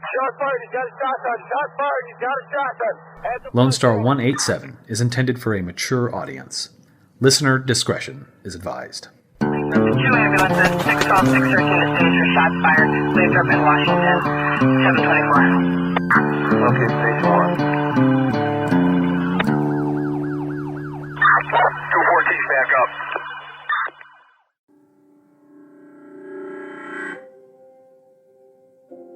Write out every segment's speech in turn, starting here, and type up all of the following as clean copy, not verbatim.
Shot fired, he's got a shotgun. Shot fired, he's got a shotgun. Lone Star 187 is intended for a mature audience. Listener discretion is advised. 2 ambulances, 612, 613 is stage for shots fired. Lathrop in Washington, 724. Okay, stage 1. 214's back up.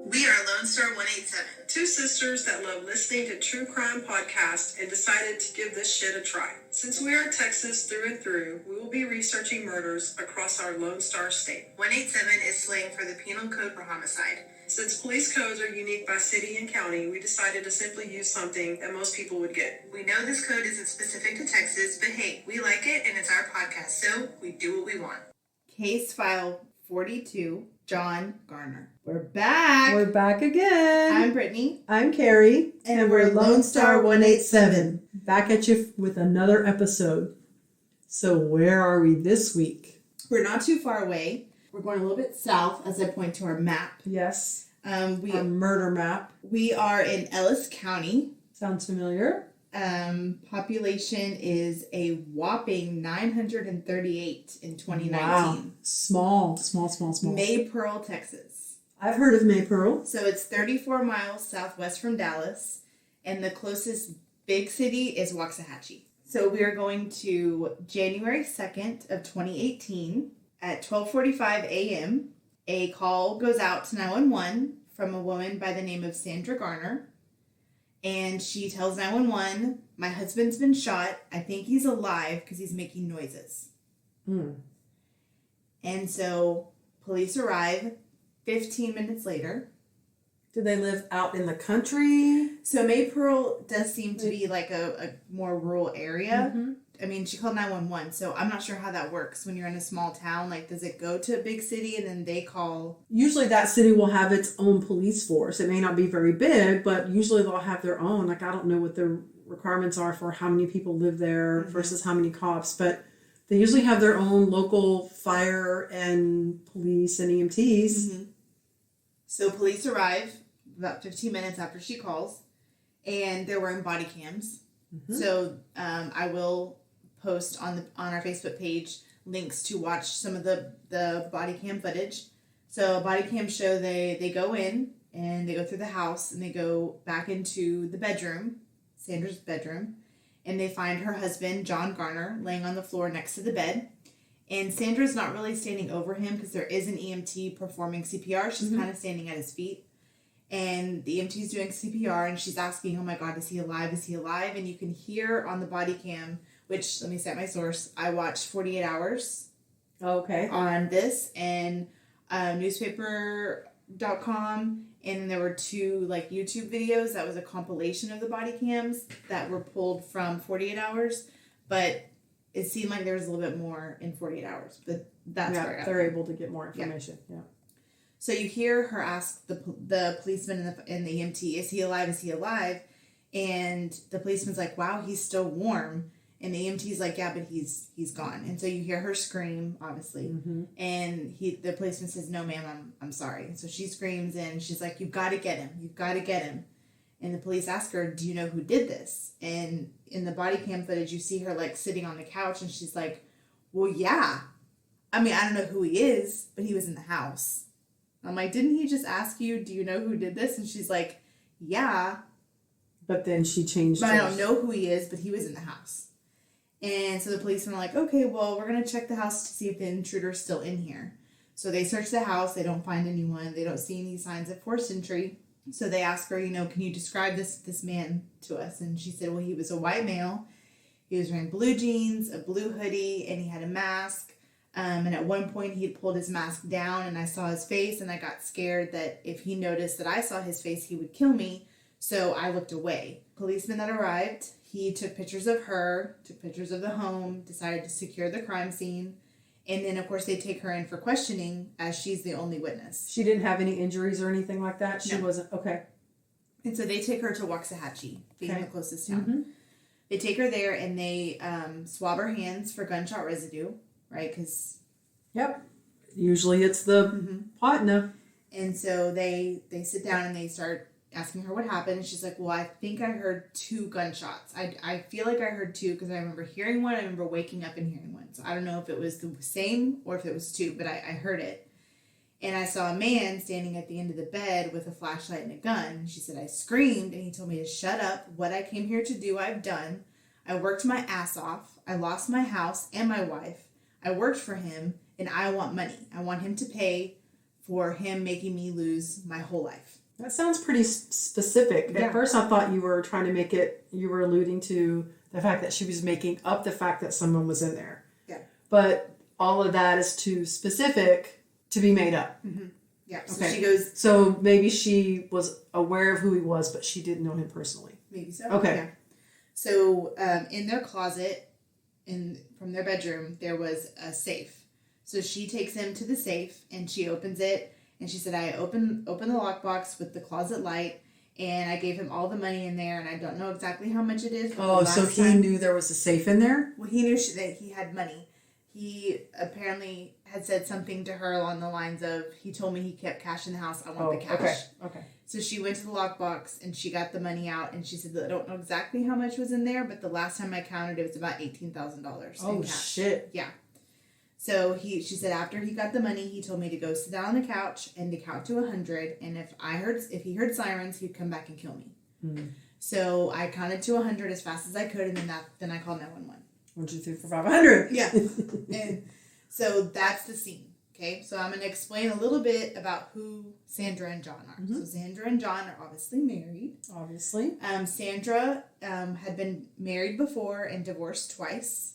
We are Lone Star 187, two sisters that love listening to true crime podcasts and decided to give this shit a try. Since we are Texas through and through, we will be researching murders across our Lone Star state. 187 is slang for the penal code for homicide. Since police codes are unique by city and county, we decided to simply use something that most people would get. We know this code isn't specific to Texas, but hey, we like it and it's our podcast, so we do what we want. Case file 42, John Garner. We're back. We're back again. I'm Britney. I'm Kerri. And we're Lone Star 187. Back at you with another episode. So where are we this week? We're not too far away. We're going a little bit south as I point to our map. Yes. Our murder map. We are in Ellis County. Sounds familiar. Population is a whopping 938 in 2019. Wow. Small. Maypearl, Texas. I've heard of Maypearl. So it's 34 miles southwest from Dallas, and the closest big city is Waxahachie. So we are going to January 2nd of 2018 at 12:45 a.m. A call goes out to 911 from a woman by the name of Sandra Garner. And she tells 911, my husband's been shot. I think he's alive because he's making noises. And so police arrive 15 minutes later. Do they live out in the country? So Maypearl does seem to be like a more rural area. Mm-hmm. I mean, she called 911, so I'm not sure how that works when you're in a small town. Like, does it go to a big city and then they call? Usually that city will have its own police force. It may not be very big, but usually they'll have their own. Like, I don't know what the requirements are for how many people live there versus how many cops, but they usually have their own local fire and police and EMTs. So police arrive about 15 minutes after she calls, and they're wearing body cams. So I will post on our Facebook page links to watch some of the body cam footage. So body cam show they go in and they go through the house and they go back into the bedroom, Sandra's bedroom, and they find her husband, John Garner, laying on the floor next to the bed. And Sandra's not really standing over him because there is an EMT performing CPR. She's kind of standing at his feet. And the EMT's doing CPR and she's asking, oh my God, is he alive? Is he alive? And you can hear on the body cam, which, let me cite my source, I watched 48 Hours on this and newspaper.com. And there were 2 like YouTube videos that was a compilation of the body cams that were pulled from 48 Hours. But it seemed like there was a little bit more in 48 Hours. But that's where I got they're able to get more information. Yeah. So you hear her ask the policeman and the EMT, is he alive? Is he alive? And the policeman's like, wow, he's still warm. And the EMT's like, yeah, but he's gone. And so you hear her scream, obviously. And the policeman says, no, ma'am, I'm sorry. And so she screams and she's like, you've got to get him. You've got to get him. And the police ask her, do you know who did this? And in the body cam footage, you see her like sitting on the couch and she's like, well, yeah. I mean, I don't know who he is, but he was in the house. I'm like, didn't he just ask you, do you know who did this? And she's like, yeah. But then she changed But I don't know who he is, but he was in the house. And so the policemen are like, okay, well, we're going to check the house to see if the intruder's still in here. So they search the house. They don't find anyone. They don't see any signs of forced entry. So they ask her, can you describe this man to us? And she said, well, he was a white male. He was wearing blue jeans, a blue hoodie, and he had a mask. And at one point he had pulled his mask down and I saw his face and I got scared that if he noticed that I saw his face, he would kill me. So I looked away. Policeman that arrived, he took pictures of her, took pictures of the home, decided to secure the crime scene. And then, of course, they take her in for questioning as she's the only witness. She didn't have any injuries or anything like that? She wasn't? Okay. And so they take her to Waxahachie, being the closest town. They take her there and they swab her hands for gunshot residue. Right, because... Yep. Usually it's the partner. And so they sit down and they start asking her what happened. And she's like, well, I think I heard 2 gunshots. I feel like I heard 2 because I remember hearing one. I remember waking up and hearing one. So I don't know if it was the same or if it was 2, but I heard it. And I saw a man standing at the end of the bed with a flashlight and a gun. And she said, I screamed and he told me to shut up. What I came here to do, I've done. I worked my ass off. I lost my house and my wife. I worked for him and I want money. I want him to pay for him making me lose my whole life. That sounds pretty specific. Yeah. At first I thought you were trying to make it, you were alluding to the fact that she was making up the fact that someone was in there. Yeah. But all of that is too specific to be made up. Mm-hmm. Yeah. So Okay. she goes, So maybe she was aware of who he was, but she didn't know him personally. maybe so. Okay. Yeah. So in their closet, from their bedroom, there was a safe. So she takes him to the safe and she opens it. And she said, I opened the lockbox with the closet light and I gave him all the money in there. And I don't know exactly how much it is. But Oh, the so last he time- knew there was a safe in there? Well, he knew that he had money. He apparently had said something to her along the lines of, he told me he kept cash in the house. I want the cash. Okay. So she went to the lockbox and she got the money out and she said, I don't know exactly how much was in there, but the last time I counted, it was about $18,000 Oh, in cash. shit. Yeah. So she said after he got the money, he told me to go sit down on the couch and to count to 100. And if he heard sirens, he'd come back and kill me. Hmm. So I counted to 100 as fast as I could, and then I called 911. 1, 2, 3, 4, 500. Yeah. And so that's the scene. Okay. So I'm going to explain a little bit about who Sandra and John are. Mm-hmm. So Sandra and John are obviously married. Obviously. Sandra had been married before and divorced twice.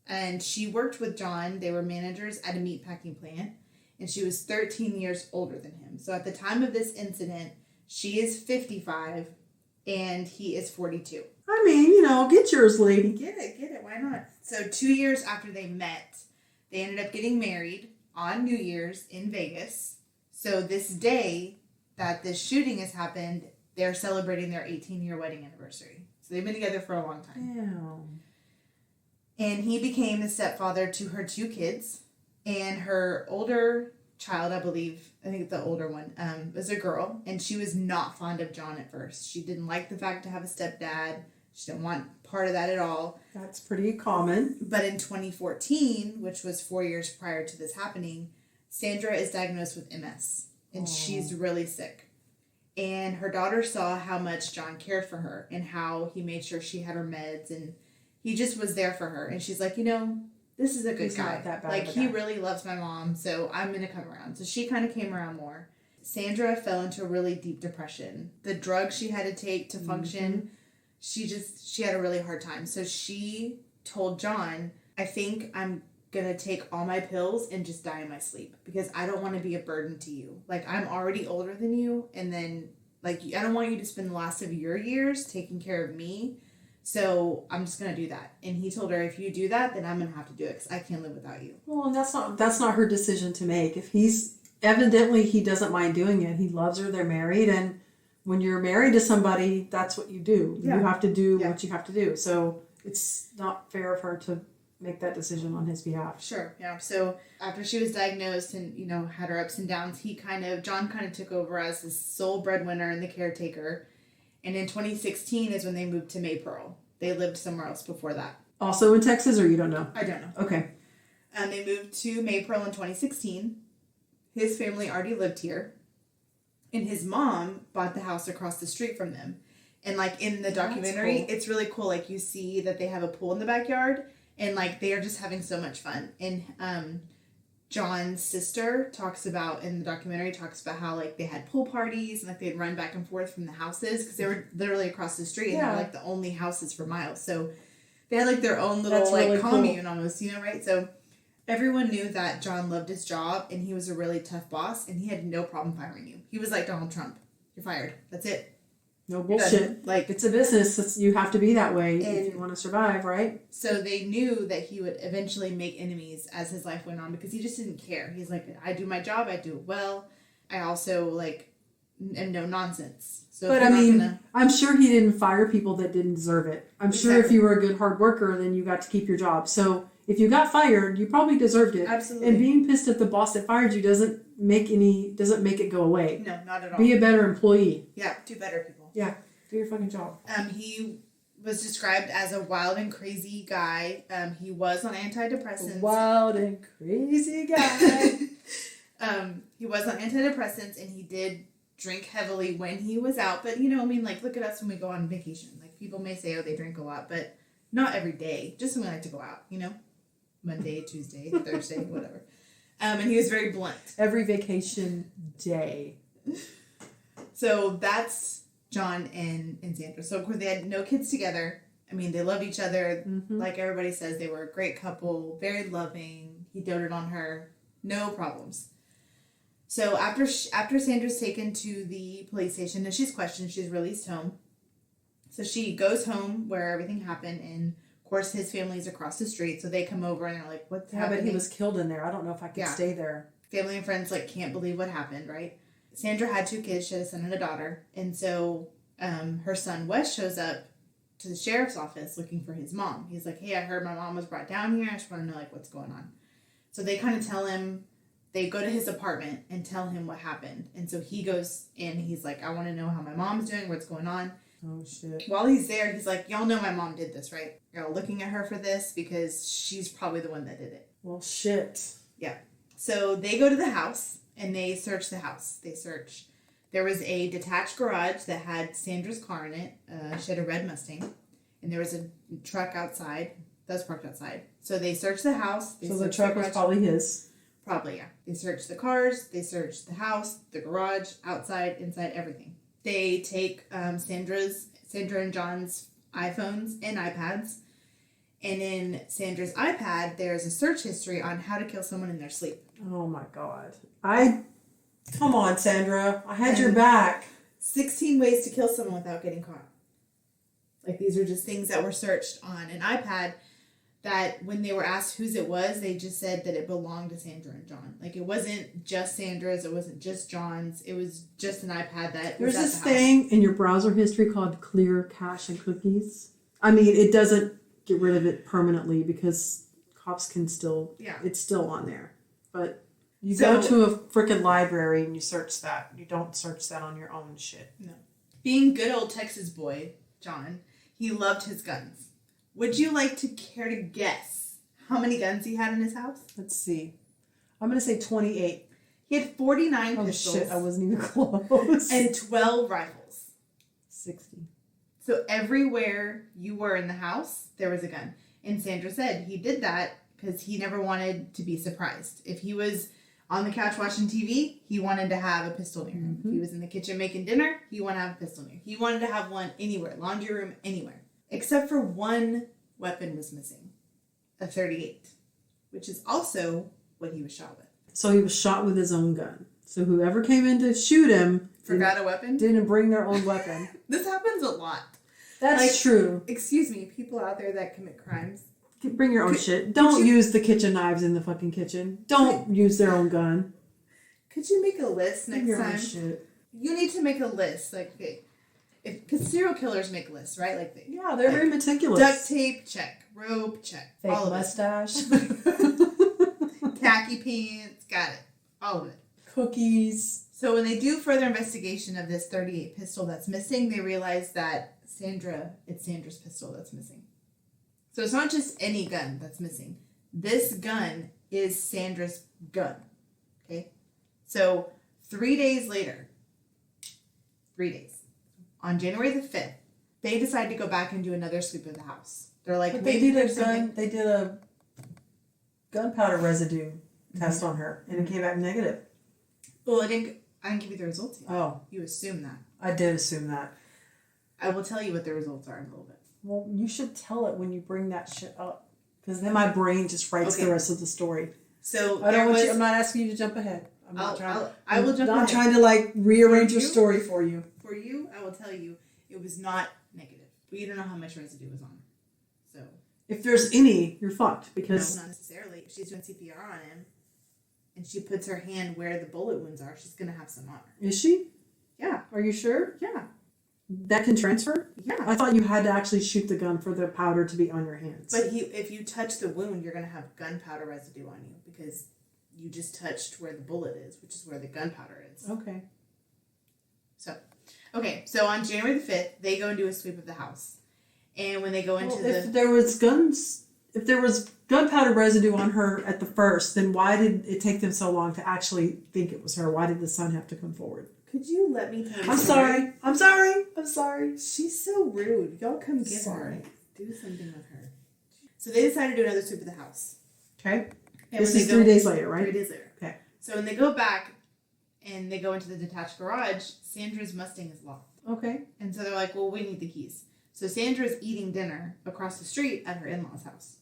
And she worked with John. They were managers at a meatpacking plant. And she was 13 years older than him. So at the time of this incident, she is 55 and he is 42. I mean, get yours, lady. Get it. Why not? So 2 years after they met, they ended up getting married on New Year's in Vegas. So this day that this shooting has happened, they're celebrating their 18-year wedding anniversary. So they've been together for a long time. Damn. And he became the stepfather to her 2 kids. And her older child, I think the older one, was a girl. And she was not fond of John at first. She didn't like the fact to have a stepdad. She didn't want part of that at all. That's pretty common. But in 2014, which was 4 years prior to this happening, Sandra is diagnosed with MS. And she's really sick. And her daughter saw how much John cared for her and how he made sure she had her meds. And he just was there for her. And she's like, this is a good He's guy. not that bad Like, of a he guy. really loves my mom, so I'm going to come around. So she kind of came around more. Sandra fell into a really deep depression. The drugs she had to take to function, she had a really hard time. So she told John, I think I'm going to take all my pills and just die in my sleep because I don't want to be a burden to you. Like, I'm already older than you, and then, like, I don't want you to spend the last of your years taking care of me. So I'm just going to do that. And he told her, if you do that, then I'm going to have to do it because I can't live without you. Well, and that's not her decision to make. If evidently he doesn't mind doing it. He loves her. They're married. And when you're married to somebody, that's what you do. Yeah. You have to do Yeah. what you have to do. So it's not fair of her to make that decision on his behalf. Sure. Yeah. So after she was diagnosed and, had her ups and downs, John kind of took over as the sole breadwinner and the caretaker. And in 2016 is when they moved to Maypearl. They lived somewhere else before that. Also in Texas, or you don't know? I don't know. Okay. And they moved to Maypearl in 2016. His family already lived here. And his mom bought the house across the street from them. And, like, in the documentary, cool. It's really cool. Like, you see that they have a pool in the backyard. And, like, they are just having so much fun. And John's sister talks about, in the documentary, how, like, they had pool parties. And, like, they'd run back and forth from the houses. Because they were literally across the street. And they were, like, the only houses for miles. So they had, like, their own little, That's like, really commune cool. almost, right? So everyone knew that John loved his job. And he was a really tough boss. And he had no problem firing you. He was like Donald Trump. You're fired. That's it. No You're done. bullshit. Like, It's a business. You have to be that way And- if you want to survive, right? so they knew that he would eventually make enemies as his life went on because he just didn't care. He's like, I do my job, I do it well. I also, like, am no nonsense. So if But you're I not mean, gonna- I'm sure he didn't fire people that didn't deserve it. I'm sure if Exactly. you were a good hard worker, then you got to keep your job. So if you got fired, you probably deserved it. Absolutely. And being pissed at the boss that fired you doesn't doesn't make it go away. No, not at all. Be a better employee. Yeah, do better, people. Yeah, do your fucking job. He was described as a wild and crazy guy. He was on antidepressants. Wild and crazy guy. He was on antidepressants, and he did drink heavily when he was out. But, you know, I mean, like, look at us when we go on vacation. Like, people may say, oh, they drink a lot, but not every day. Just when we like to go out, you know? Monday, Tuesday, Thursday, whatever. And he was very blunt. Every vacation day. So that's John and Sandra. So, of course, they had no kids together. I mean, they loved each other. Mm-hmm. Like everybody says, they were a great couple, very loving. He doted on her. No problems. So after Sandra's taken to the police station and she's questioned, she's released home. So she goes home where everything happened, and of course his family's across the street. So they come over and they're like, "What's happening?" But he was killed in there. I don't know if I could stay there. Family and friends like can't believe what happened, right? Sandra had 2 kids. She had a son and a daughter, and so her son Wes shows up to the sheriff's office looking for his mom. He's like, "Hey, I heard my mom was brought down here. I just want to know like what's going on." So they kind of tell him. They go to his apartment and tell him what happened. And so he goes in. He's like, "I want to know how my mom's doing, what's going on." Oh, shit. While he's there, he's like, "Y'all know my mom did this, right? Y'all looking at her for this because she's probably the one that did it." Well, shit. Yeah. So they go to the house and they search the house. They search. There was a detached garage that had Sandra's car in it. She had a red Mustang. And there was a truck outside that was parked outside. So they searched the house. So the truck was probably his. Probably, yeah. They searched the cars, they searched the house, the garage, outside, inside, everything. They take Sandra and John's iPhones and iPads. And in Sandra's iPad, there's a search history on how to kill someone in their sleep. Oh my God. Come on, Sandra. I had your back. 16 ways to kill someone without getting caught. Like, these are just things that were searched on an iPad that when they were asked whose it was, they just said that it belonged to Sandra and John. Like, it wasn't just Sandra's, it wasn't just John's, it was just an iPad that was There's at this the house. thing in your browser history called clear cache and cookies. I mean, it doesn't get rid of it permanently because cops can still, it's still on there. But you go to a freaking library and you search that. You don't search that on your own shit. No. Being good old Texas boy, John, he loved his guns. Would you like to care to guess how many guns he had in his house? Let's see. I'm going to say 28. He had 49 pistols. Oh shit, I wasn't even close. And 12 rifles. 60. So everywhere you were in the house, there was a gun. And Sandra said he did that because he never wanted to be surprised. If he was on the couch watching TV, he wanted to have a pistol near him. If he was in the kitchen making dinner, he wanted to have a pistol near him. He wanted to have one anywhere, laundry room, anywhere. Except for one weapon was missing, a .38, which is also what he was shot with. So he was shot with his own gun. So whoever came in to shoot him Forgot a weapon? Didn't bring their own weapon. This happens a lot. That's true. Excuse me, people out there that commit crimes. Bring your own shit. Don't use the kitchen knives in the fucking kitchen. Don't use their own gun. Could you make a list next Bring your time? own shit. You need to make a list, like, because serial killers make lists, right? Like, Yeah, they're very meticulous. duct tape, check. Rope, check. Fake all of mustache. it. Khaki pants, got it. All of it. Cookies. So when they do further investigation of this .38 pistol that's missing, they realize that it's Sandra's pistol that's missing. So it's not just any gun that's missing. This gun is Sandra's gun. Okay? So 3 days later, on January the 5th, they decide to go back and do another sweep of the house. They're like, But maybe they there's something. did a gunpowder residue test on her, and it came back negative. Well, I didn't give you the results yet. Oh. You assume that. I did assume that. I will tell you what the results are in a little bit. Well, you should tell it when you bring that shit up, because then my brain just writes the rest of the story. So I don't want you. I'm not asking you to jump ahead. I'm not trying. I will jump ahead. I'm trying to like rearrange your story for you. For you, I will tell you, it was not negative. We don't know how much residue was on her. So If there's any, you're fucked, because no, not necessarily. If she's doing CPR on him, and she puts her hand where the bullet wounds are, she's gonna have some on her. Is she? Yeah. Are you sure? Yeah. That can transfer? Yeah. I thought you had to actually shoot the gun for the powder to be on your hands. But if you touch the wound, you're gonna have gunpowder residue on you because You just touched where the bullet is, which is where the gunpowder is. Okay. So on January the 5th, they go and do a sweep of the house. And when they go into if there was gunpowder residue on her at the first, then why did it take them so long to actually think it was her? Why did the son have to come forward? Could you let me tell you? I'm sorry. She's so rude. Y'all come get her. Do something with her. So they decided to do another sweep of the house. Okay. And This is 3 days later, right? 3 days later. Okay. So when they go back and they go into the detached garage, Sandra's Mustang is locked. Okay. And so they're like, well, we need the keys. So Sandra's eating dinner across the street at her in-laws' house.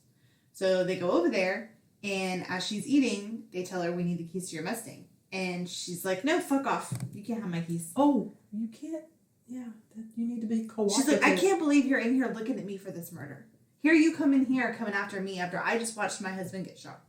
So they go over there, and as she's eating, they tell her, we need the keys to your Mustang. And she's like, no, fuck off. You can't have my keys. Oh, you can't. Yeah, you need to be cooperative. She's like, I can't believe you're in here looking at me for this murder. Here you come in here coming after me after I just watched my husband get shot.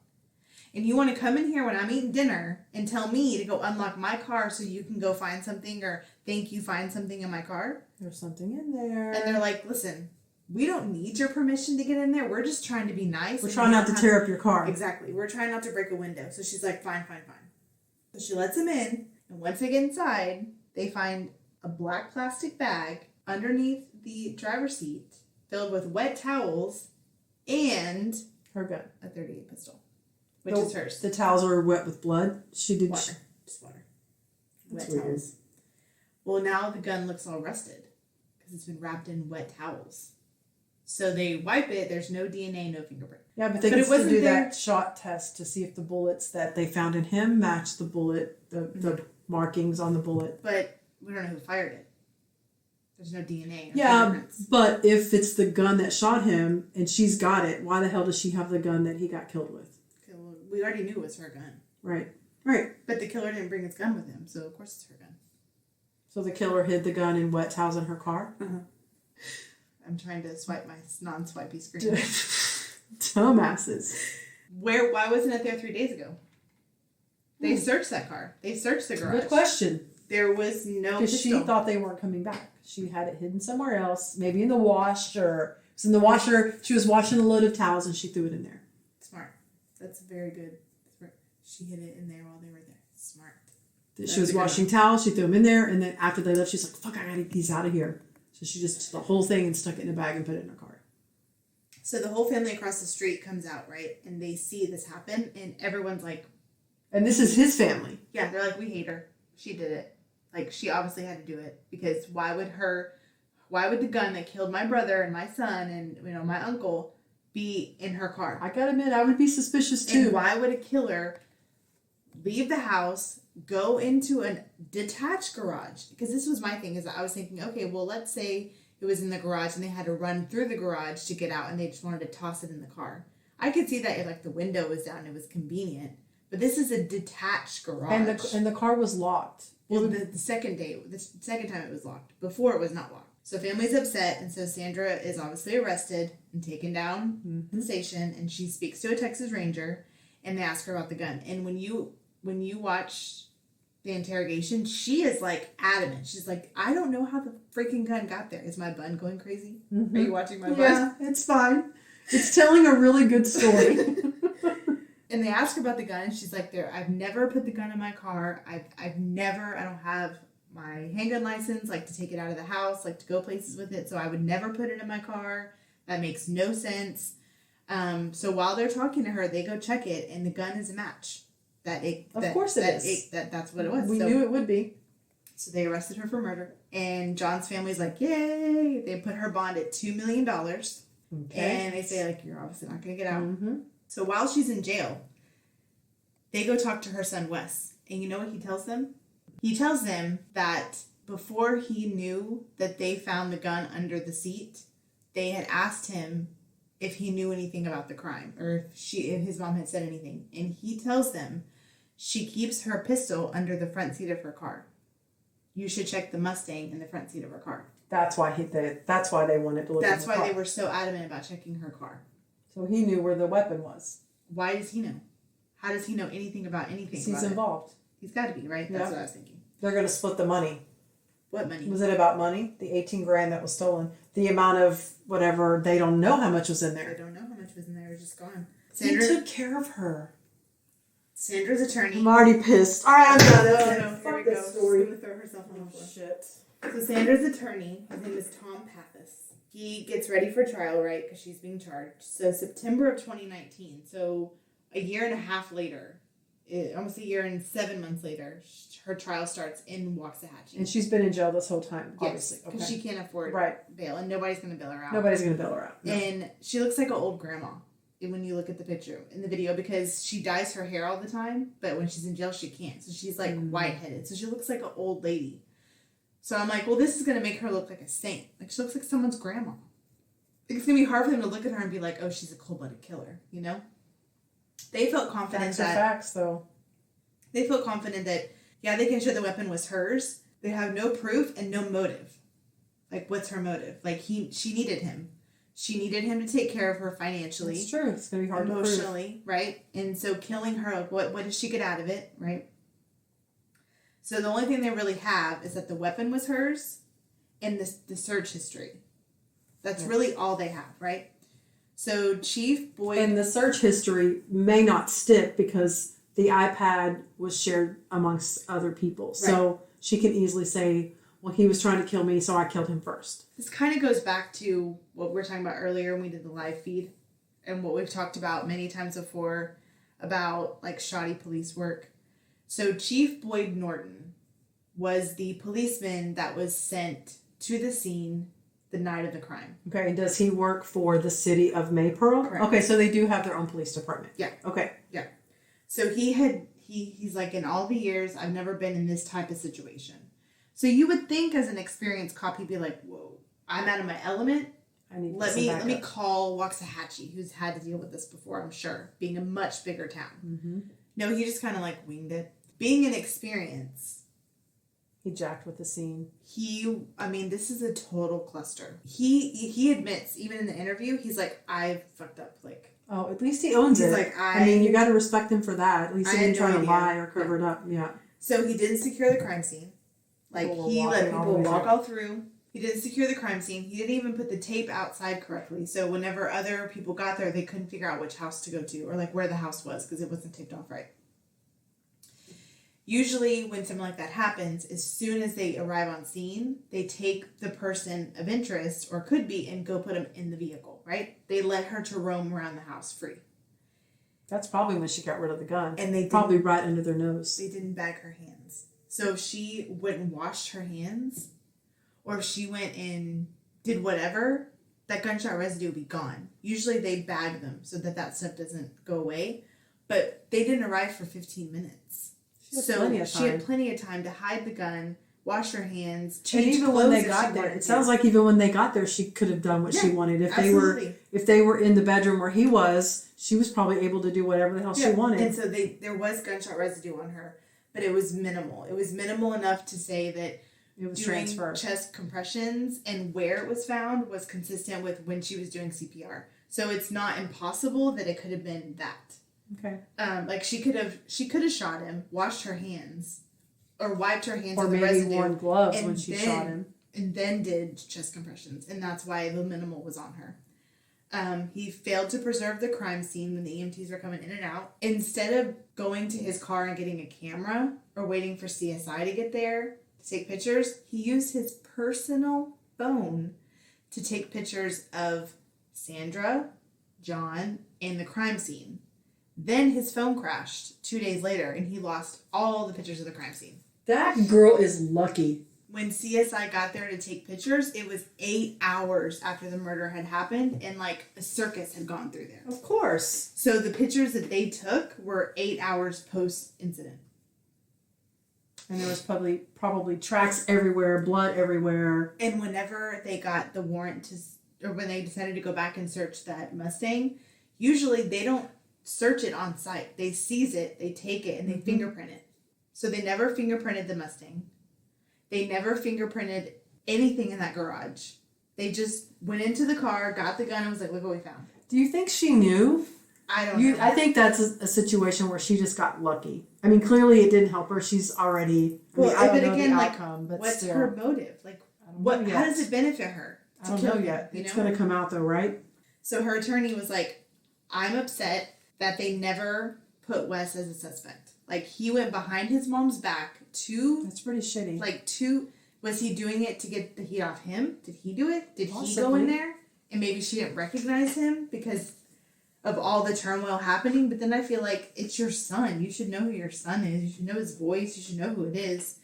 And you want to come in here when I'm eating dinner and tell me to go unlock my car so you can go find something or think you find something in my car? There's something in there. And they're like, listen, we don't need your permission to get in there. We're just trying to be nice. We're trying not to tear up your car. Exactly. We're trying not to break a window. So she's like, fine. So she lets him in. And once they get inside, they find a black plastic bag underneath the driver's seat filled with wet towels and her gun. a .38 pistol, which is hers. The towels were wet with blood. She did Water. Just water. That's Wet weird. towels. Well, now the gun looks all rusted because it's been wrapped in wet towels. So they wipe it. There's no DNA, no fingerprint. Yeah, but they can still do that shot test to see if the bullets that they found in him match the bullet, the markings on the bullet. But we don't know who fired it. There's no DNA. Yeah, fingerprints. but if it's the gun that shot him and she's got it, why the hell does she have the gun that he got killed with? Okay, well, we already knew it was her gun. Right. But the killer didn't bring his gun with him, so of course it's her gun. So the killer hid the gun in wet towels in her car? Uh-huh. I'm trying to swipe my non-swipey screen. Dumbasses. Why wasn't it there 3 days ago? They searched that car. They searched the garage. Good question. There was no Because she thought they weren't coming back. She had it hidden somewhere else, maybe in the wash, or it was in the washer. She was washing a load of towels and she threw it in there. Smart. That's very good. Smart. She hid it in there while they were there. Smart. She was washing towels. She threw them in there, and then after they left, she's like, "Fuck, I gotta get these out of here." So she just took the whole thing and stuck it in a bag and put it in her car. So the whole family across the street comes out, right? And they see this happen, and everyone's like... And this is his family. Yeah, they're like, we hate her. She did it. Like, she obviously had to do it. Because why would the gun that killed my brother and my son and, my uncle be in her car? I gotta admit, I would be suspicious too. And why would a killer leave the house, go into a detached garage? Because this was my thing, is I was thinking, okay, well, let's say it was in the garage and they had to run through the garage to get out and they just wanted to toss it in the car. I could see that if, like, the window was down, it was convenient. But this is a detached garage. And the car was locked. Well, the second time it was locked. Before it was not locked. So family's upset, and so Sandra is obviously arrested and taken down to the station, and she speaks to a Texas Ranger, and they ask her about the gun. And when you watch the interrogation, she is like adamant. She's like, I don't know how the freaking gun got there. Is my bun going crazy? Mm-hmm. Are you watching my bun? Yeah, it's fine. It's telling a really good story. And they ask her about the gun, and she's like, I've never put the gun in my car. I don't have my handgun license, like, to take it out of the house, like, to go places with it. So I would never put it in my car. That makes no sense. So while they're talking to her, they go check it, and the gun is a match. Of course it is. That's what it was. We knew it would be. So they arrested her for murder. And John's family's like, yay! They put her bond at $2 million. Okay. And they say, like, you're obviously not going to get out. Mm-hmm. So while she's in jail, they go talk to her son, Wes. And you know what he tells them? He tells them that before he knew that they found the gun under the seat, they had asked him if he knew anything about the crime or if his mom had said anything. And he tells them she keeps her pistol under the front seat of her car. You should check the Mustang in the front seat of her car. That's why they wanted to look in the car. That's why they were so adamant about checking her car. So he knew where the weapon was. Why does he know? How does he know anything about anything? He's involved. He's got to be, right? That's what I was thinking. They're going to split the money. What money? Was it about money? The $18,000 that was stolen. The amount of whatever, they don't know how much was in there. They don't know how much was in there. It was just gone. He took care of her. Sandra's attorney. I'm already pissed. All right, I'm done. No, Okay. here Fuck we this go. story. She's gonna throw herself on the floor. Shit. So Sandra's attorney, his name is Tom Pappas. He gets ready for trial, right? Because she's being charged. So September of 2019. So a year and a half later, almost a year and 7 months later, her trial starts in Waxahachie. And she's been in jail this whole time, obviously. Yes, because she can't afford bail, and nobody's going to bail her out. Nobody's going to bail her out. No. And she looks like an old grandma when you look at the picture in the video, because she dyes her hair all the time, but when she's in jail, she can't. So she's like white-headed. So she looks like an old lady. So I'm like, well, this is going to make her look like a saint. Like, she looks like someone's grandma. It's going to be hard for them to look at her and be like, oh, she's a cold-blooded killer, you know? They felt confident Facts, though. They felt confident that, yeah, they can show the weapon was hers. They have no proof and no motive. Like, what's her motive? Like, she needed him. She needed him to take care of her financially. It's true. It's going to be hard emotionally, right? And so killing her, like, what did she get out of it, right? So the only thing they really have is that the weapon was hers and the search history. That's really all they have, right? So Chief Boyd... And the search history may not stick because the iPad was shared amongst other people. Right. So she can easily say, well, he was trying to kill me, so I killed him first. This kind of goes back to what we were talking about earlier when we did the live feed and what we've talked about many times before about, like, shoddy police work. So Chief Boyd Norton was the policeman that was sent to the scene the night of the crime. Okay, and does he work for the city of Maypearl? Correct. Okay, so they do have their own police department. Yeah. Okay. Yeah. So he's like, in all the years, I've never been in this type of situation. So you would think as an experienced cop, he'd be like, whoa, I'm out of my element. Let me call Waxahachie, who's had to deal with this before, I'm sure, being a much bigger town. Mm-hmm. No, he just kind of like winged it. Being an experience. He jacked with the scene. This is a total cluster. He admits, even in the interview, he's like, I fucked up. Like, oh, at least he owns it. Like, you got to respect him for that. At least he didn't try to lie or cover it up. Yeah. So he didn't secure the crime scene. Like, he let people walk all through. He didn't secure the crime scene. He didn't even put the tape outside correctly. So whenever other people got there, they couldn't figure out which house to go to or like where the house was because it wasn't taped off right. Usually when something like that happens, as soon as they arrive on scene, they take the person of interest, or could be, and go put them in the vehicle, right? They let her to roam around the house free. That's probably when she got rid of the gun. And they probably right under their nose. They didn't bag her hands. So if she went and washed her hands, or if she went and did whatever, that gunshot residue would be gone. Usually they bag them so that stuff doesn't go away. But they didn't arrive for 15 minutes. She had plenty of time to hide the gun, wash her hands, change and even when they got there, it sounds like even when they got there, she could have done what she wanted. If they were in the bedroom where he was, she was probably able to do whatever the hell she wanted. And so there was gunshot residue on her, but it was minimal. It was minimal enough to say that it was doing transferred. Chest compressions and where it was found was consistent with when she was doing CPR. So it's not impossible that it could have been that. Okay. Like she could have shot him, washed her hands, or wiped her hands with the residue, or maybe worn gloves when she shot him, and then did chest compressions, and that's why the minimal was on her. He failed to preserve the crime scene when the EMTs were coming in and out. Instead of going to his car and getting a camera or waiting for CSI to get there to take pictures, he used his personal phone to take pictures of Sandra, John, and the crime scene. Then his phone crashed 2 days later, and he lost all the pictures of the crime scene. That girl is lucky. When CSI got there to take pictures, it was 8 hours after the murder had happened, and like a circus had gone through there. Of course. So the pictures that they took were 8 hours post-incident. And there was probably tracks everywhere, blood everywhere. And whenever they got the warrant or when they decided to go back and search that Mustang, usually they don't search it on site. They seize it, they take it, and they fingerprint it. So they never fingerprinted the Mustang. They never fingerprinted anything in that garage. They just went into the car, got the gun, and was like, look what we found. Do you think she knew? I don't know. I think that's a situation where she just got lucky. I mean, clearly it didn't help her. She's already... I don't know the outcome, but what's still. her motive? Like, how does it benefit her? I don't know yet. It's going to come out though, right? So her attorney was like, I'm upset that they never put Wes as a suspect. Like, he went behind his mom's back to... That's pretty shitty. Like, to... Was he doing it to get the heat off him? Did he do it? Did he go Possibly. in there? And maybe she didn't recognize him because of all the turmoil happening. But then I feel like it's your son. You should know who your son is. You should know his voice. You should know who it is.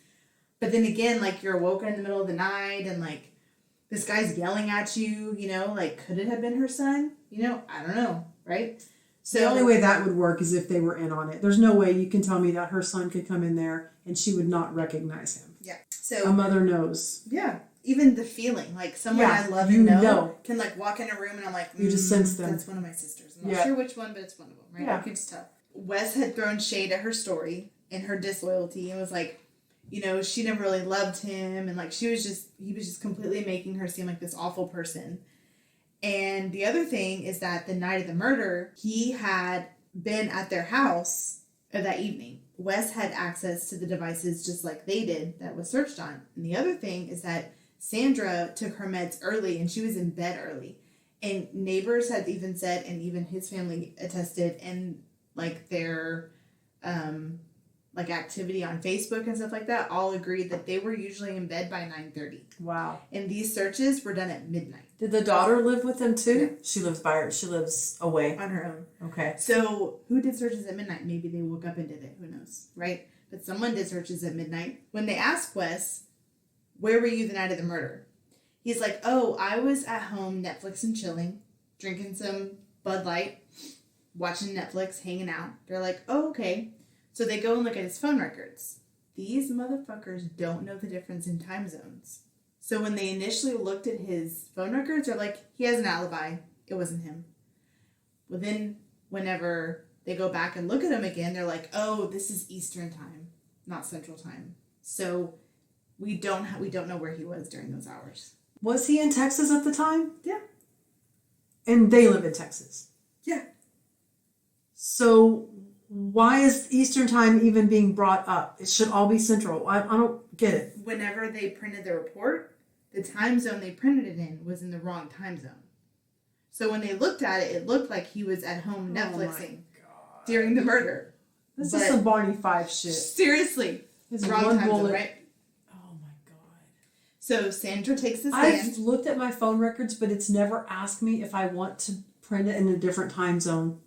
But then again, like, you're awoken in the middle of the night and, like, this guy's yelling at you, you know? Like, could it have been her son? You know? I don't know, right? So the only way that would work is if they were in on it. There's no way you can tell me that her son could come in there and she would not recognize him. Yeah. So a mother knows. Yeah. Even the feeling, like someone Yeah, I love you and know, know. can like walk in a room and I'm like, You just sense them. That's one of my sisters. I'm not Yeah. sure which one, but it's one of them, right? Yeah. I could just tell. Wes had thrown shade at her story and her disloyalty and was like, you know, she never really loved him and like he was just completely making her seem like this awful person. And the other thing is that the night of the murder, he had been at their house that evening. Wes had access to the devices just like they did that was searched on. And the other thing is that Sandra took her meds early and she was in bed early. And neighbors had even said, and even his family attested, and like their like activity on Facebook and stuff like that, all agreed that they were usually in bed by 9:30. Wow. And these searches were done at midnight. Did the daughter live with them too? Yeah. She lives away. On her own. Okay. So who did searches at midnight? Maybe they woke up and did it. Who knows, right? But someone did searches at midnight. When they asked Wes, where were you the night of the murder? He's like, oh, I was at home Netflix and chilling, drinking some Bud Light, watching Netflix, hanging out. They're like, oh, okay. So they go and look at his phone records. These motherfuckers don't know the difference in time zones. So when they initially looked at his phone records, they're like, he has an alibi. It wasn't him. Well, then whenever they go back and look at him again, they're like, oh, this is Eastern time, not Central time. So we don't know where he was during those hours. Was he in Texas at the time? Yeah. And they live in Texas. Yeah. So why is Eastern time even being brought up? It should all be Central. I don't get it. Whenever they printed the report, the time zone they printed it in was in the wrong time zone. So when they looked at it, it looked like he was at home Netflixing during the murder. This But is some Barney Fife shit. seriously, It's wrong one time zone, bullet. right? Oh my God. So Sandra takes the I've stand. looked at my phone records, but it's never asked me if I want to print it in a different time zone.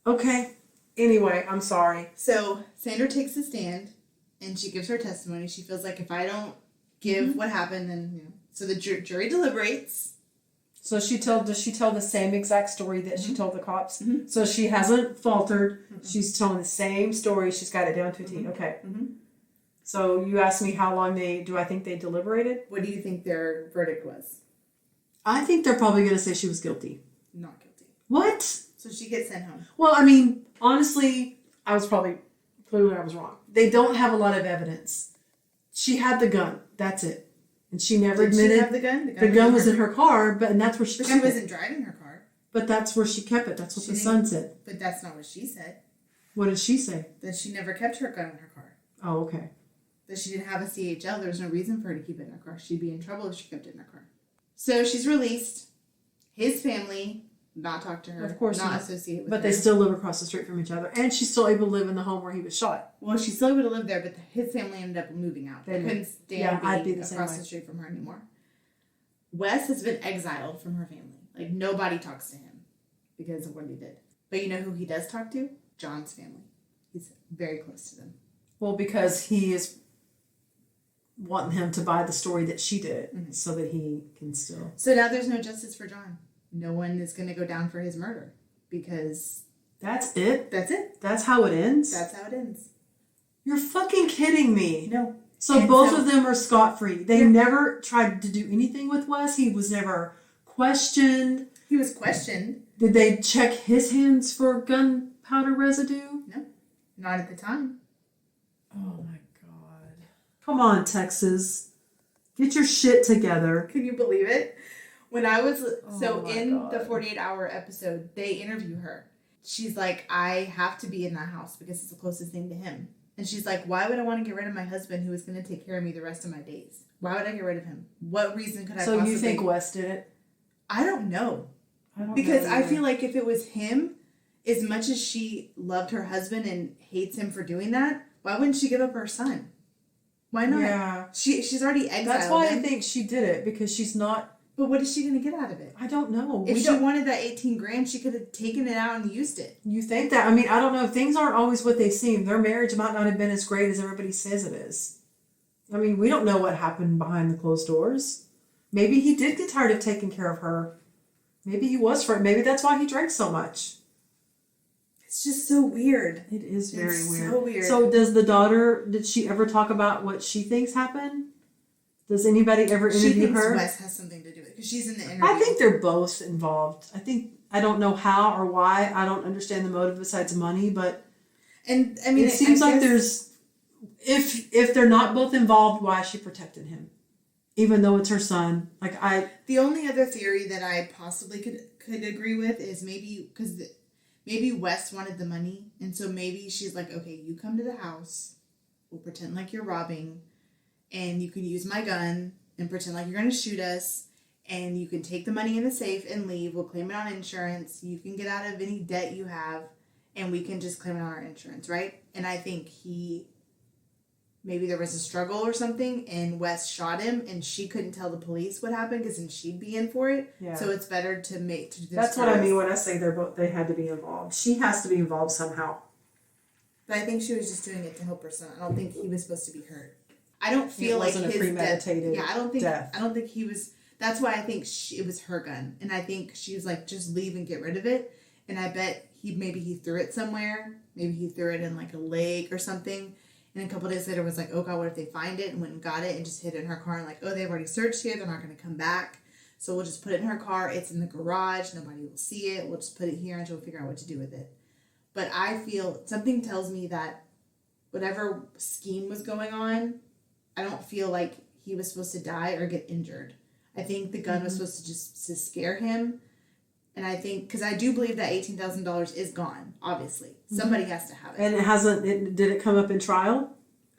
Okay. Anyway, I'm sorry. So Sandra takes the stand, and she gives her testimony. She feels like if I don't give what happened, then you know. So the jury deliberates. So does she tell the same exact story that she told the cops? Mhm. So she hasn't faltered. She's telling the same story. She's got it down to a T. Okay. Mhm. So you asked me how long do I think they deliberated? What do you think their verdict was? I think they're probably going to say she was guilty. Not guilty. What? So she gets sent home. Well, I mean, honestly, I was probably clearly I was wrong. They don't have a lot of evidence. She had the gun. That's it. And she never Did she admitted have the gun? the gun was in her car, and that's where she But kept she wasn't it. driving her car. But that's where she kept it. That's what She the didn't- son said. But that's not what she said. What did she say? That she never kept her gun in her car. Oh, okay. That she didn't have a CHL. There was no reason for her to keep it in her car. She'd be in trouble if she kept it in her car. So she's released. His family not talk to her. Of course not. associate with But her. they still live across the street from each other, and she's still able to live in the home where he was shot. Well, she's still able to live there, but his family ended up moving out. They They couldn't moved. stand Yeah, I'd be being the same across way. the street from her anymore. Wes has been exiled from her family. Like, nobody talks to him because of what he did. But you know who he does talk to? John's family. He's very close to them. Well, because he is wanting him to buy the story that she did, Mhm. so that he can still. So now there's no justice for John. No one is going to go down for his murder because That's it. that's it. That's how it ends. That's how it ends. You're fucking kidding me. No. So And both so- of them are scot-free. They Yeah. never tried to do anything with Wes. He was never questioned. He was questioned. Did they check his hands for gunpowder residue? No. Not at the time. Oh my God. Come on, Texas. Get your shit together. Can you believe it? When I was Oh my in God. the 48-hour episode, they interview her. She's like, I have to be in that house because it's the closest thing to him. And she's like, why would I want to get rid of my husband who is going to take care of me the rest of my days? Why would I get rid of him? What reason could I So possibly... you think Wes did it? I don't know. I don't Because know I either. feel like if it was him as much as she loved her husband and hates him for doing that, why wouldn't she give up her son? Why not? Yeah. She's already exiled That's why him. I think she did it, because she's not... But what is she going to get out of it? I don't know. If she wanted that 18 grand, she could have taken it out and used it. You think that? I mean, I don't know. Things aren't always what they seem. Their marriage might not have been as great as everybody says it is. I mean, we don't know what happened behind the closed doors. Maybe he did get tired of taking care of her. Maybe he was for it. Maybe that's why he drank so much. It's just so weird. It is very weird. So weird. So did she ever talk about what she thinks happened? Does anybody ever interview her? Wes has something to do with it because she's in the interview. I think they're both involved. I don't know how or why. I don't understand the motive besides money, but and I mean, it seems like there's if they're not both involved, why is she protecting him? Even though it's her son. The only other theory that I possibly could agree with is maybe Wes wanted the money, and so maybe she's like, okay, you come to the house, we'll pretend like you're robbing, and you can use my gun and pretend like you're going to shoot us, and you can take the money in the safe and leave. We'll claim it on insurance. You can get out of any debt you have, and we can just claim it on our insurance, right? And I think maybe there was a struggle or something, and Wes shot him, and she couldn't tell the police what happened because then she'd be in for it. Yeah. So it's better to do this. That's what I mean when I say they had to be involved. She has to be involved somehow. But I think she was just doing it to help her son. I don't think he was supposed to be hurt. I don't feel like his premeditated death. Yeah, death. I don't think he was. That's why I think it was her gun, and I think she was like, just leave and get rid of it. And I bet he threw it somewhere. Maybe he threw it in like a lake or something. And a couple days later was like, oh God, what if they find it? And went and got it and just hid it in her car and like, oh, they've already searched here. They're not going to come back. So we'll just put it in her car. It's in the garage. Nobody will see it. We'll just put it here until we figure out what to do with it. But I feel something tells me that whatever scheme was going on, I don't feel like he was supposed to die or get injured. I think the gun was supposed to just to scare him. And I think, because I do believe that $18,000 is gone, obviously. Somebody has to have it. And did it come up in trial?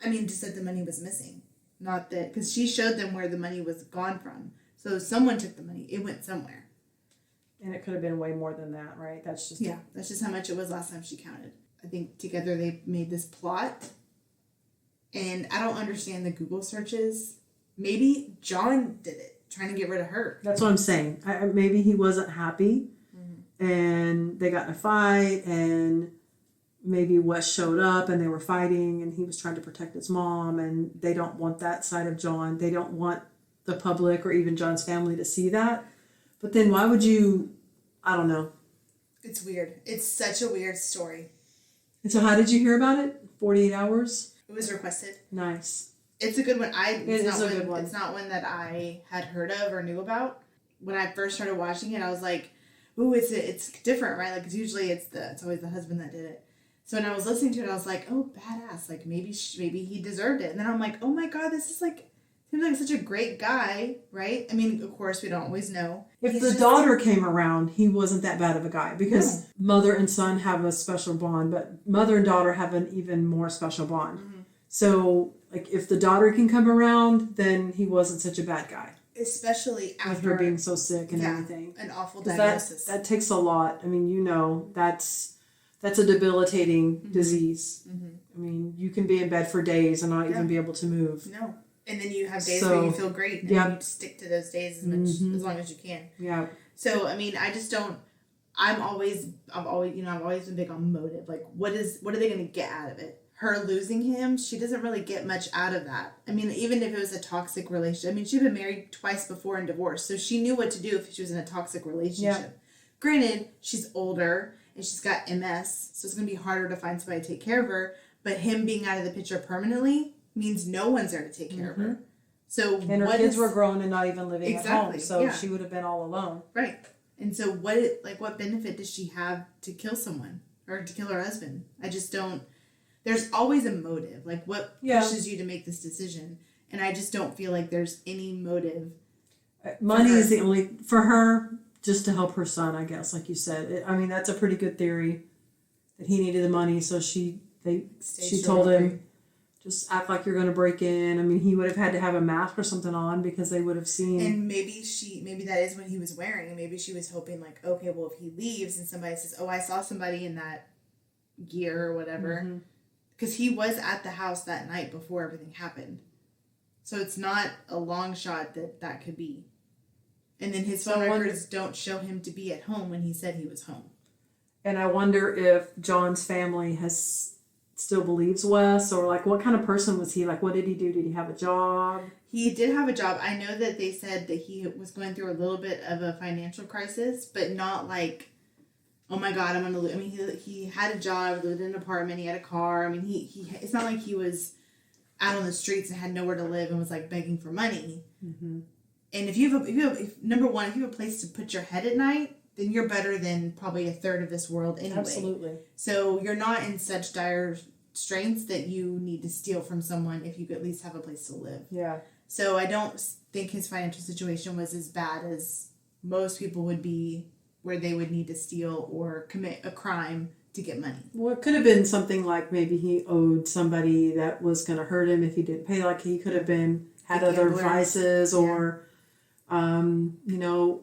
I mean, just that the money was missing. Not that, because she showed them where the money was gone from. So someone took the money. It went somewhere. And it could have been way more than that, right? That's just how much it was last time she counted. I think together they made this plot. And I don't understand the Google searches. Maybe John did it, trying to get rid of her. That's what I'm saying. Maybe he wasn't happy, and they got in a fight, and maybe Wes showed up, and they were fighting, and he was trying to protect his mom, and they don't want that side of John. They don't want the public or even John's family to see that. But then why would you? I don't know. It's weird. It's such a weird story. And so how did you hear about it? 48 hours? It was requested. Nice. It's a good one. It's a good one. It's not one that I had heard of or knew about. When I first started watching it, I was like, "Ooh, it's different, right? Like it's always the husband that did it." So when I was listening to it, I was like, "Oh, badass! Like maybe he deserved it." And then I'm like, "Oh my God, this is like seems like such a great guy, right?" I mean, of course, we don't always know. If the daughter came around, he wasn't that bad of a guy because mother and son have a special bond, but mother and daughter have an even more special bond. So, like, if the daughter can come around, then he wasn't such a bad guy. Especially after with her being so sick and everything. An awful diagnosis. That takes a lot. I mean, that's a debilitating disease. I mean, you can be in bed for days and not even be able to move. No. And then you have days where you feel great and you stick to those days as long as you can. Yeah. So, I mean, I just don't, I've always been big on motive. Like, what are they going to get out of it? Her losing him, she doesn't really get much out of that. I mean, even if it was a toxic relationship, I mean, she'd been married twice before and divorced, so she knew what to do if she was in a toxic relationship. Yeah. Granted, she's older and she's got MS, so it's going to be harder to find somebody to take care of her, but him being out of the picture permanently means no one's there to take care of her. So and her kids were grown and not even living at home, so she would have been all alone. Right. And so what benefit does she have to kill someone or to kill her husband? I just don't. There's always a motive. Like, what pushes you to make this decision? And I just don't feel like there's any motive. Money is the only... For her, just to help her son, I guess, like you said. I mean, that's a pretty good theory. That he needed the money, so she told him just act like you're going to break in. I mean, he would have had to have a mask or something on because they would have seen. And maybe that is what he was wearing. And maybe she was hoping like, okay, well, if he leaves and somebody says, oh, I saw somebody in that gear or whatever. Because he was at the house that night before everything happened. So it's not a long shot that could be. And then his phone records don't show him to be at home when he said he was home. And I wonder if John's family still believes Wes, or like what kind of person was he? Like, what did he do? Did he have a job? He did have a job. I know that they said that he was going through a little bit of a financial crisis, but not like, oh my God, I'm going to lose. I mean, he had a job, lived in an apartment, he had a car. I mean, he it's not like he was out on the streets and had nowhere to live and was like begging for money. And if you have number one, if you have a place to put your head at night, then you're better than probably a third of this world anyway. Absolutely. So you're not in such dire straits that you need to steal from someone if you could at least have a place to live. Yeah. So I don't think his financial situation was as bad as most people would be, where they would need to steal or commit a crime to get money. Well, it could have been something like maybe he owed somebody that was going to hurt him if he didn't pay. Like he could have had other vices, or, you know,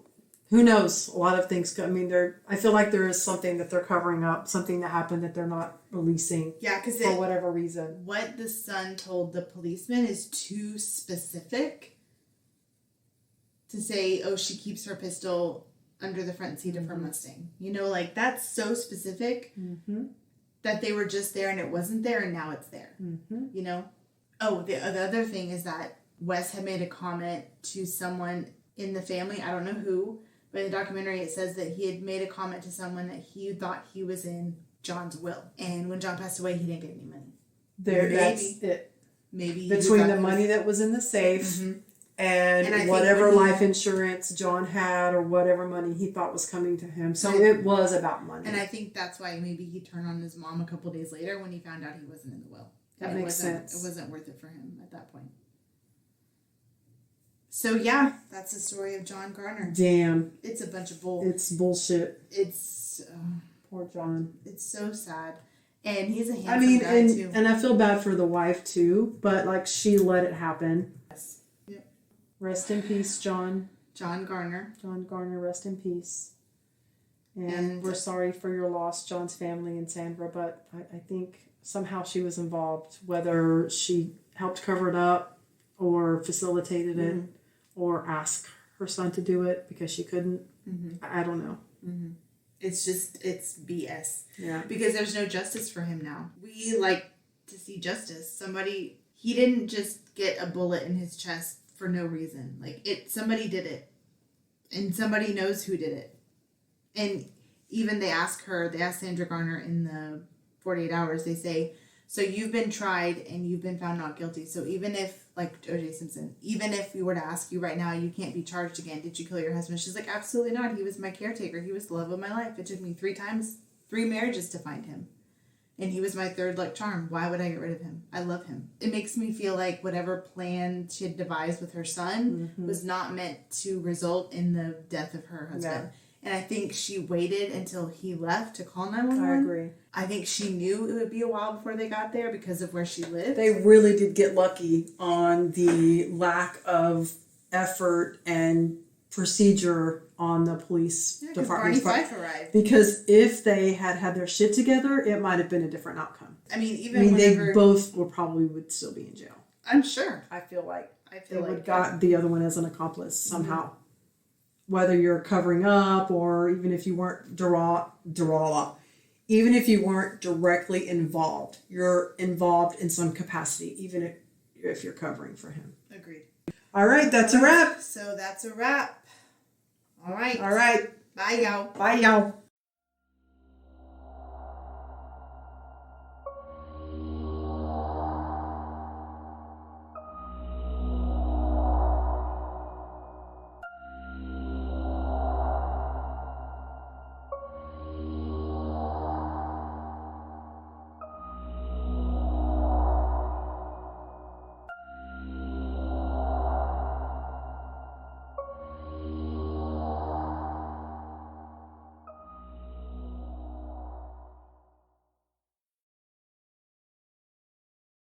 who knows? A lot of things. I mean, I feel like there is something that they're covering up, something that happened that they're not releasing. Yeah, because for whatever reason, what the son told the policeman is too specific to say, oh, she keeps her pistol under the front seat of her Mustang. You know, like that's so specific that they were just there and it wasn't there and now it's there. You know? Oh, the other thing is that Wes had made a comment to someone in the family. I don't know who, but in the documentary it says that he had made a comment to someone that he thought he was in John's will. And when John passed away, he didn't get any money. That's it. Maybe between the money that was in the safe and whatever life insurance John had, or whatever money he thought was coming to him. So it was about money. And I think that's why maybe he turned on his mom a couple days later when he found out he wasn't in the will. That makes sense. It wasn't worth it for him at that point. So yeah, that's the story of John Garner. Damn. It's a bunch of bull. It's bullshit. It's... poor John. It's so sad. And he's a handsome guy too. And I feel bad for the wife too, but like she let it happen. Yes. Yep. Rest in peace, John. John Garner. John Garner, rest in peace. And we're sorry for your loss, John's family and Sandra, but I think somehow she was involved, whether she helped cover it up or facilitated it or asked her son to do it because she couldn't. I don't know. It's BS. Yeah. Because there's no justice for him now. We like to see justice. He didn't just get a bullet in his chest for no reason. Like somebody did it. And somebody knows who did it. And even they ask Sandra Garner in the 48 hours, they say, so you've been tried and you've been found not guilty. So even if, like O.J. Simpson, even if we were to ask you right now, you can't be charged again. Did you kill your husband? She's like, absolutely not. He was my caretaker. He was the love of my life. It took me 3 marriages to find him. And he was my third luck charm. Why would I get rid of him? I love him. It makes me feel like whatever plan she had devised with her son was not meant to result in the death of her husband. Yeah. And I think she waited until he left to call 911. I agree. I think she knew it would be a while before they got there because of where she lived. They really did get lucky on the lack of effort and procedure on the police department's part. Barney Fife arrived. Because if they had their shit together, it might have been a different outcome. I mean, they both would still be in jail. I'm sure. I feel like they would got the other one as an accomplice somehow. Whether you're covering up or even if you weren't even if you weren't directly involved, you're involved in some capacity, even if you're covering for him. Agreed. All right, that's a wrap. So that's a wrap. All right. All right. Bye, y'all. Bye, y'all.